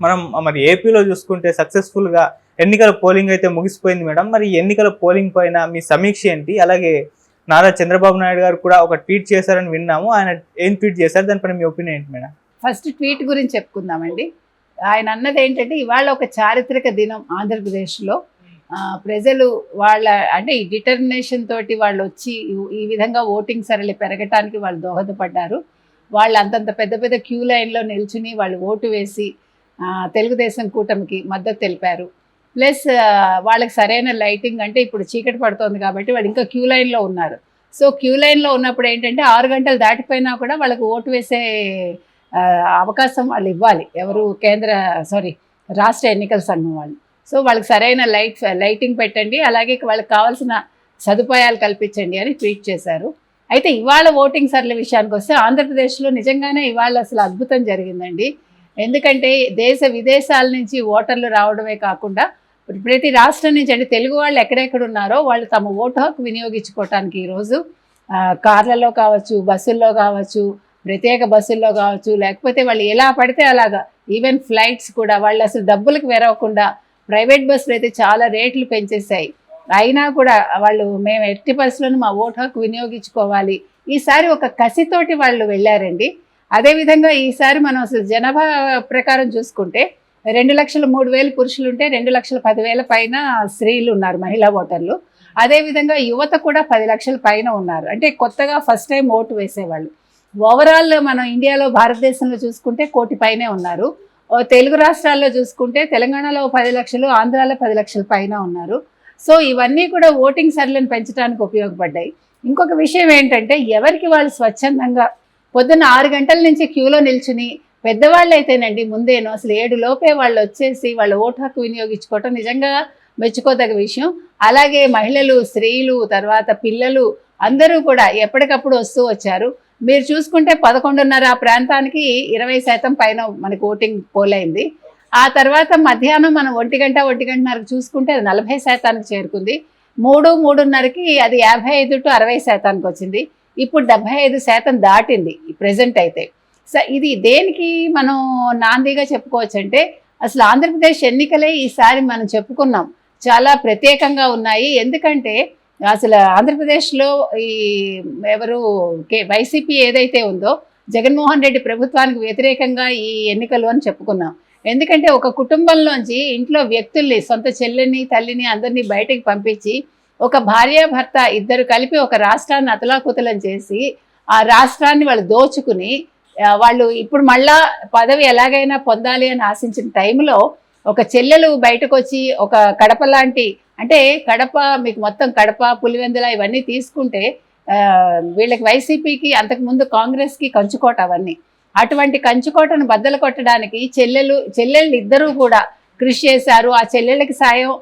మనం మరి ఏపీలో చూసుకుంటే సక్సెస్ఫుల్గా ఎన్నికల పోలింగ్ అయితే ముగిసిపోయింది మేడం. మరి ఎన్నికల పోలింగ్ పైన మీ సమీక్ష ఏంటి? అలాగే నారా చంద్రబాబు నాయుడు గారు కూడా ఒక ట్వీట్ చేశారని విన్నాము. ఆయన ఏం ట్వీట్ చేశారు, దానిపైన మీ ఒపీనియన్ ఏంటి మేడం? ఫస్ట్ ట్వీట్ గురించి చెప్పుకుందామండి. ఆయన అన్నది ఏంటంటే, ఇవాళ ఒక చారిత్రక దినం ఆంధ్రప్రదేశ్లో. ప్రజలు వాళ్ళ అంటే ఈ డిటర్మినేషన్ తోటి వాళ్ళు వచ్చి ఈ విధంగా ఓటింగ్ సరళి పెరగటానికి వాళ్ళు దోహదపడ్డారు. వాళ్ళు అంతంత పెద్ద పెద్ద క్యూ లైన్లో నిల్చుని వాళ్ళు ఓటు వేసి తెలుగుదేశం కూటమికి మద్దతు తెలిపారు. ప్లస్ వాళ్ళకి సరైన లైటింగ్, అంటే ఇప్పుడు చీకటి పడుతోంది కాబట్టి వాళ్ళు ఇంకా క్యూ లైన్లో ఉన్నారు. సో క్యూ లైన్లో ఉన్నప్పుడు ఏంటంటే 6 గంటలు దాటిపోయినా కూడా వాళ్ళకు ఓటు వేసే అవకాశం వాళ్ళు ఇవ్వాలి. ఎవరు? రాష్ట్ర ఎన్నికల సంఘం వాళ్ళు. సో వాళ్ళకి సరైన లైటింగ్ పెట్టండి, అలాగే వాళ్ళకి కావాల్సిన సదుపాయాలు కల్పించండి అని ట్వీట్ చేశారు. అయితే ఇవాళ ఓటింగ్ సరళి విషయానికి వస్తే ఆంధ్రప్రదేశ్లో నిజంగానే ఇవాళ అసలు అద్భుతం జరిగిందండి. ఎందుకంటే దేశ విదేశాల నుంచి ఓటర్లు రావడమే కాకుండా ప్రతి రాష్ట్రం నుంచి, అంటే తెలుగు వాళ్ళు ఎక్కడెక్కడ ఉన్నారో వాళ్ళు తమ ఓటు హక్కు వినియోగించుకోవటానికి ఈరోజు కార్లలో కావచ్చు, బస్సుల్లో కావచ్చు, ప్రత్యేక బస్సుల్లో కావచ్చు, లేకపోతే వాళ్ళు ఎలా పడితే అలాగా, ఈవెన్ ఫ్లైట్స్ కూడా వాళ్ళు అసలు డబ్బులకు వెరవకుండా ప్రైవేట్ బస్సులు అయితే చాలా రేట్లు పెంచేసాయి. అయినా కూడా వాళ్ళు మేము ఎట్టి పరిస్థితులను మా ఓటు హక్కు వినియోగించుకోవాలి, ఈసారి ఒక కసితోటి వాళ్ళు వెళ్ళారండి. అదేవిధంగా ఈసారి మనం అసలు జనాభా ప్రకారం చూసుకుంటే 2,03,000 పురుషులు ఉంటే 2,10,000 పైన స్త్రీలు ఉన్నారు, మహిళా ఓటర్లు. అదేవిధంగా యువత కూడా 10 లక్షల పైన ఉన్నారు, అంటే కొత్తగా ఫస్ట్ టైం ఓటు వేసేవాళ్ళు. ఓవరాల్ మనం ఇండియాలో భారతదేశంలో చూసుకుంటే 1 కోటి పైనే ఉన్నారు. తెలుగు రాష్ట్రాల్లో చూసుకుంటే తెలంగాణలో 10 లక్షలు, ఆంధ్రాలో 10 లక్షల పైన ఉన్నారు. సో ఇవన్నీ కూడా ఓటింగ్ సరళిని పెంచడానికి ఉపయోగపడ్డాయి. ఇంకొక విషయం ఏంటంటే, ఎవరికి వాళ్ళు స్వచ్ఛందంగా పొద్దున్న 6 గంటల నుంచి క్యూలో నిల్చుని, పెద్దవాళ్ళు అయితేనండి ముందేనో అసలు 7 లోపే వాళ్ళు వచ్చేసి వాళ్ళ ఓటు హక్కు వినియోగించుకోవటం నిజంగా మెచ్చుకోదగ్గ విషయం. అలాగే మహిళలు, స్త్రీలు, తర్వాత పిల్లలు అందరూ కూడా ఎప్పటికప్పుడు వస్తూ వచ్చారు. మీరు చూసుకుంటే 11:30 ఆ ప్రాంతానికి 20% పైన మనకు ఓటింగ్ పోలైంది. ఆ తర్వాత మధ్యాహ్నం మనం 1:00-1:30 చూసుకుంటే అది 40% చేరుకుంది. 3-3:30కి అది 55-60% వచ్చింది. ఇప్పుడు 75% దాటింది ప్రెజెంట్ అయితే. సో ఇది దేనికి మనం నాందిగా చెప్పుకోవచ్చు అంటే, అసలు ఆంధ్రప్రదేశ్ ఎన్నికలే ఈసారి మనం చెప్పుకున్నాం చాలా ప్రత్యేకంగా ఉన్నాయి. ఎందుకంటే అసలు ఆంధ్రప్రదేశ్లో ఈ వైసీపీ ఏదైతే ఉందో, జగన్మోహన్ రెడ్డి ప్రభుత్వానికి వ్యతిరేకంగా ఈ ఎన్నికలు అని చెప్పుకున్నాం. ఎందుకంటే ఒక కుటుంబంలోంచి ఇంట్లో వ్యక్తుల్ని, సొంత చెల్లిని, తల్లిని అందరినీ బయటకు పంపించి ఒక భార్యాభర్త ఇద్దరు కలిపి ఒక రాష్ట్రాన్ని అతలాకుతలం చేసి ఆ రాష్ట్రాన్ని వాళ్ళు దోచుకుని వాళ్ళు ఇప్పుడు మళ్ళా పదవి ఎలాగైనా పొందాలి అని ఆశించిన టైంలో ఒక చెల్లెలు బయటకు వచ్చి ఒక కడప లాంటి, అంటే కడప మీకు మొత్తం కడప, పులివెందుల ఇవన్నీ తీసుకుంటే వీళ్ళకి వైసీపీకి అంతకుముందు కాంగ్రెస్కి కంచుకోట అవన్నీ. అటువంటి కంచుకోటను బద్దలు కొట్టడానికి చెల్లెళ్ళు ఇద్దరూ కూడా కృషి చేశారు. ఆ చెల్లెళ్ళకి సాయం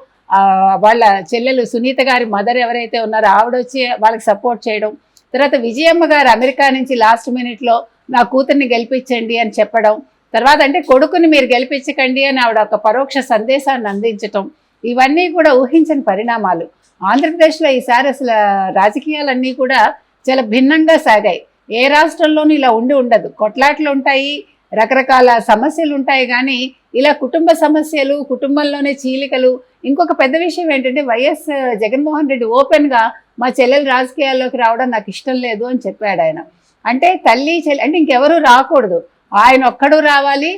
వాళ్ళ చెల్లెలు సునీత గారి మదర్ ఎవరైతే ఉన్నారో ఆవిడ వచ్చి వాళ్ళకి సపోర్ట్ చేయడం. తర్వాత విజయమ్మ గారు అమెరికా నుంచి లాస్ట్ మినిట్లో నా కూతుర్ని గెలిపించండి అని చెప్పడం. తర్వాత అంటే కొడుకుని మీరు గెలిపించకండి అని ఆవిడ ఒక పరోక్ష సందేశాన్ని అందించటం. ఇవన్నీ కూడా ఊహించని పరిణామాలు. ఆంధ్రప్రదేశ్లో ఈసారి అసలు రాజకీయాలన్నీ కూడా చాలా భిన్నంగా సాగాయి. ఏ రాష్ట్రంలోనూ ఇలా ఉండదు. కొట్లాట్లు ఉంటాయి, రకరకాల సమస్యలు ఉంటాయి, కానీ ఇలా కుటుంబ సమస్యలు, కుటుంబంలోనే చీలికలు. ఇంకొక పెద్ద విషయం ఏంటంటే, వైఎస్ జగన్మోహన్ రెడ్డి ఓపెన్గా మా చెల్లెలు రాజకీయాల్లోకి రావడం నాకు ఇష్టం లేదు అని చెప్పాడు ఆయన. అంటే తల్లి చెల్లి అంటే ఇంకెవరూ రాకూడదు, ఆయన ఒక్కడు రావాలి.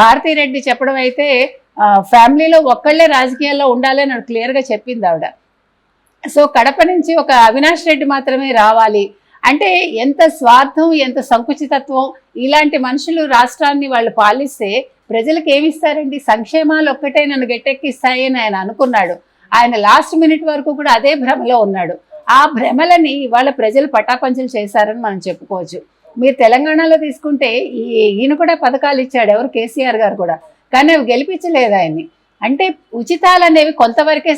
భారతీరెడ్డి చెప్పడం అయితే ఫ్యామిలీలో ఒక్కళ్ళే రాజకీయాల్లో ఉండాలి అని క్లియర్గా చెప్పింది ఆవిడ. సో కడప నుంచి ఒక అవినాష్ రెడ్డి మాత్రమే రావాలి అంటే ఎంత స్వార్థం, ఎంత సంకుచితత్వం. ఇలాంటి మనుషులు రాష్ట్రాన్ని వాళ్ళు పాలిస్తే ప్రజలకు ఏమిస్తారండి? సంక్షేమాలు ఒక్కటే నన్ను గట్టెక్కిస్తాయి అని ఆయన అనుకున్నాడు. ఆయన లాస్ట్ మినిట్ వరకు కూడా అదే భ్రమలో ఉన్నాడు. ఆ భ్రమలని ఇవాళ ప్రజలు పటాపంచలు చేశారని మనం చెప్పుకోవచ్చు. మీరు తెలంగాణలో తీసుకుంటే ఈయన కూడా పథకాలు ఇచ్చాడు, ఎవరు? కేసీఆర్ గారు కూడా, కానీ అవి గెలిపించలేదు ఆయన్ని. అంటే ఉచితాలు అనేవి కొంతవరకే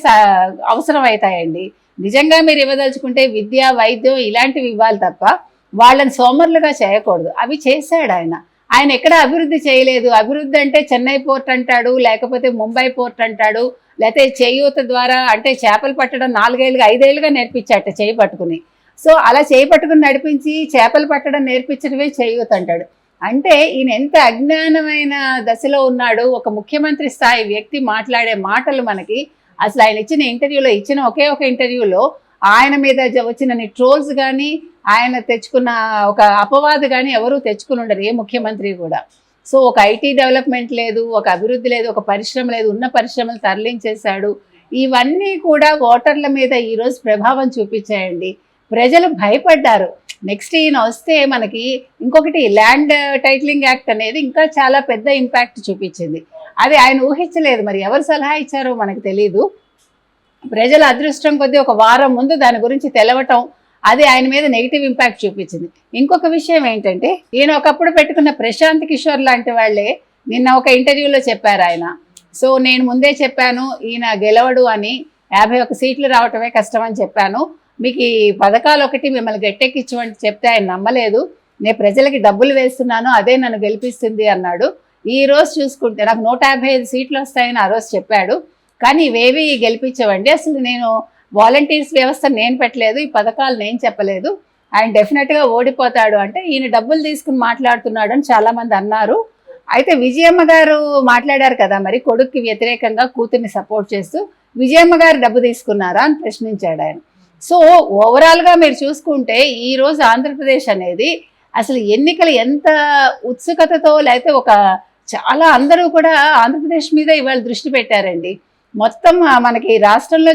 అవసరం అవుతాయండి. నిజంగా మీరు ఇవ్వదలుచుకుంటే విద్య, వైద్యం ఇలాంటివి ఇవ్వాలి తప్ప వాళ్ళని సోమరులుగా చేయకూడదు. అవి చేశాడు ఆయన. ఆయన ఎక్కడ అభివృద్ధి చేయలేదు. అభివృద్ధి అంటే చెన్నై పోర్ట్ అంటాడు, లేకపోతే ముంబై పోర్ట్ అంటాడు, లేకపోతే చేయూత ద్వారా అంటే చేపలు పట్టడం 4 ఏళ్ళుగా 5 ఏళ్ళుగా నేర్పించాట చేయి పట్టుకుని. సో అలా చేయి పట్టుకుని నడిపించి చేపలు పట్టడం నేర్పించడమే చేయూత అంటాడు. అంటే ఈయన ఎంత అజ్ఞానమైన దశలో ఉన్నాడు. ఒక ముఖ్యమంత్రి స్థాయి వ్యక్తి మాట్లాడే మాటలు మనకి అసలు ఆయన ఇచ్చిన ఇంటర్వ్యూలో ఇచ్చిన ఒకే ఒక ఇంటర్వ్యూలో ఆయన మీద వచ్చిన ట్రోల్స్ కానీ ఆయన తెచ్చుకున్న ఒక అపవాదు కానీ ఎవరూ తెచ్చుకుని ఉండరు, ఏ ముఖ్యమంత్రి కూడా. సో ఒక ఐటీ డెవలప్మెంట్ లేదు, ఒక అభివృద్ధి లేదు, ఒక పరిశ్రమ లేదు, ఉన్న పరిశ్రమలు తరలించేశాడు. ఇవన్నీ కూడా ఓటర్ల మీద ఈరోజు ప్రభావం చూపించాయండి. ప్రజలు భయపడ్డారు. నెక్స్ట్ ఈయన వస్తే మనకి ఇంకొకటి ల్యాండ్ టైటిలింగ్ యాక్ట్ అనేది ఇంకా చాలా పెద్ద ఇంపాక్ట్ చూపించింది. అది ఆయన ఊహించలేదు. మరి ఎవరు సలహా ఇచ్చారో మనకు తెలీదు. ప్రజల అదృష్టం కొద్దీ ఒక వారం ముందు దాని గురించి తెలవటం, అది ఆయన మీద నెగిటివ్ ఇంపాక్ట్ చూపించింది. ఇంకొక విషయం ఏంటంటే, ఈయన ఒకప్పుడు పెట్టుకున్న ప్రశాంత్ కిషోర్ లాంటి వాళ్ళే నిన్న ఒక ఇంటర్వ్యూలో చెప్పారు ఆయన. సో నేను ముందే చెప్పాను ఈయన గెలవడు అని, 51 సీట్లు రావటమే కష్టం అని చెప్పాను. మీకు ఈ పథకాలు ఒకటి మిమ్మల్ని గట్టెక్కించమని చెప్తే ఆయన నమ్మలేదు. నేను ప్రజలకి డబ్బులు వేస్తున్నాను, అదే నన్ను గెలిపిస్తుంది అన్నాడు. ఈ రోజు చూసుకుంటే నాకు 155 సీట్లు వస్తాయని ఆ రోజు చెప్పాడు. కానీ ఇవేవి గెలిపించవండి. అసలు నేను వాలంటీర్స్ వ్యవస్థ నేను పెట్టలేదు, ఈ పథకాలు నేను చెప్పలేదు, ఆయన డెఫినెట్గా ఓడిపోతాడు అంటే ఈయన డబ్బులు తీసుకుని మాట్లాడుతున్నాడు అని చాలామంది అన్నారు. అయితే విజయమ్మ గారు మాట్లాడారు కదా, మరి కొడుక్కి వ్యతిరేకంగా కూతుర్ని సపోర్ట్ చేస్తూ విజయమ్మ గారు డబ్బు తీసుకున్నారా అని ప్రశ్నించాడు ఆయన. సో ఓవరాల్గా మీరు చూసుకుంటే ఈరోజు ఆంధ్రప్రదేశ్ అనేది అసలు ఎన్నికలు ఎంత ఉత్సుకతతో, లేకపోతే ఒక చాలా అందరూ కూడా ఆంధ్రప్రదేశ్ మీద ఇవాళ దృష్టి పెట్టారండి. మొత్తం మనకి రాష్ట్రంలో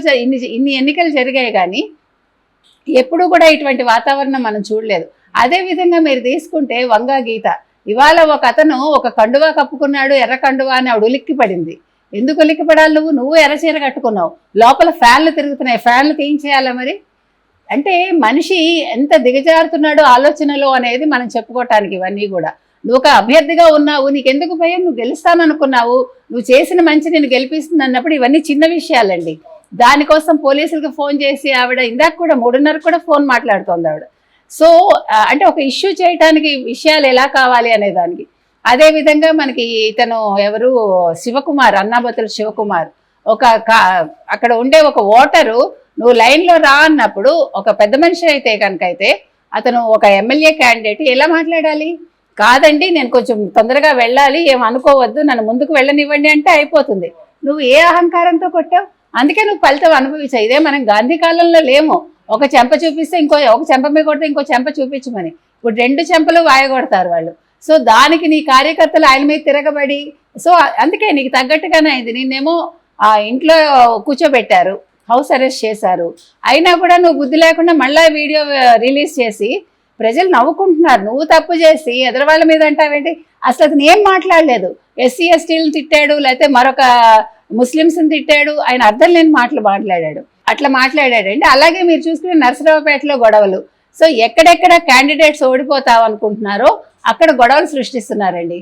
ఇన్ని ఎన్నికలు జరిగాయి కానీ ఎప్పుడూ కూడా ఇటువంటి వాతావరణం మనం చూడలేదు. అదేవిధంగా మీరు తీసుకుంటే వంగా గీత, ఇవాళ ఒక అతను ఒక కండువా కప్పుకున్నాడు, ఎర్ర కండువా అని ఆవిడ ఉలిక్కి పడింది. ఎందుకు ఉలిక్కి పడాలి? నువ్వు ఎర్రచీర కట్టుకున్నావు, లోపల ఫ్యాన్లు తిరుగుతున్నాయి, ఫ్యాన్లు తీయించేయాలా మరి? అంటే మనిషి ఎంత దిగజారుతున్నాడో ఆలోచనలో అనేది మనం చెప్పుకోవటానికి ఇవన్నీ కూడా. నువ్వు ఒక అభ్యర్థిగా ఉన్నావు, నీకెందుకు భయం? నువ్వు గెలుస్తాననుకున్నావు, నువ్వు చేసిన మంచి నేను గెలిపిస్తుంది అన్నప్పుడు ఇవన్నీ చిన్న విషయాలండి. దానికోసం పోలీసులకు ఫోన్ చేసి ఆవిడ ఇందాక కూడా 3:30 కూడా ఫోన్ మాట్లాడుతోంది ఆవిడ. సో అంటే ఒక ఇష్యూ చేయడానికి విషయాలు ఎలా కావాలి అనే దానికి. అదేవిధంగా మనకి ఇతను ఎవరు, శివకుమార్, అన్నాబతుల శివకుమార్, అక్కడ ఉండే ఒక ఓటరు నువ్వు లైన్లో రా అన్నప్పుడు ఒక పెద్ద మనిషి అయితే కనుకైతే అతను ఒక ఎమ్మెల్యే క్యాండిడేట్ ఎలా మాట్లాడాలి? కాదండి నేను కొంచెం తొందరగా వెళ్ళాలి, ఏమనుకోవద్దు, నన్ను ముందుకు వెళ్ళనివ్వండి అంటే అయిపోతుంది. నువ్వు ఏ అహంకారంతో కొట్టావు? అందుకే నువ్వు ఫలితం అనుభవించావు. ఇదే మనం గాంధీ కాలంలో లేము, ఒక చెంప చూపిస్తే ఒక చెంప మీద కొడితే ఇంకో చెంప చూపించమని. ఇప్పుడు 2 చెంపలు వాయగొడతారు వాళ్ళు. సో దానికి నీ కార్యకర్తలు ఆయన మీద తిరగబడి, సో అందుకే నీకు తగ్గట్టుగానే అయింది. నిన్నేమో ఆ ఇంట్లో కూర్చోబెట్టారు, హౌస్ అరెస్ట్ చేశారు, అయినా కూడా నువ్వు బుద్ధి లేకుండా మళ్ళీ వీడియో రిలీజ్ చేసి ప్రజలు నవ్వుకుంటున్నారు. నువ్వు తప్పు చేసి ఎదరవాళ్ళ మీద అంటావేంటి? అసలు అతను ఏం మాట్లాడలేదు. ఎస్సీ ఎస్టీలను తిట్టాడు, లేకపోతే మరొక ముస్లిమ్స్ని తిట్టాడు, ఆయన అర్థం లేని మాటలు మాట్లాడాడు, అట్లా మాట్లాడాడండి. అలాగే మీరు చూసుకునే నరసరావుపేటలో గొడవలు. సో ఎక్కడెక్కడ క్యాండిడేట్స్ ఓడిపోతావు అనుకుంటున్నారో అక్కడ గొడవలు సృష్టిస్తున్నారండి.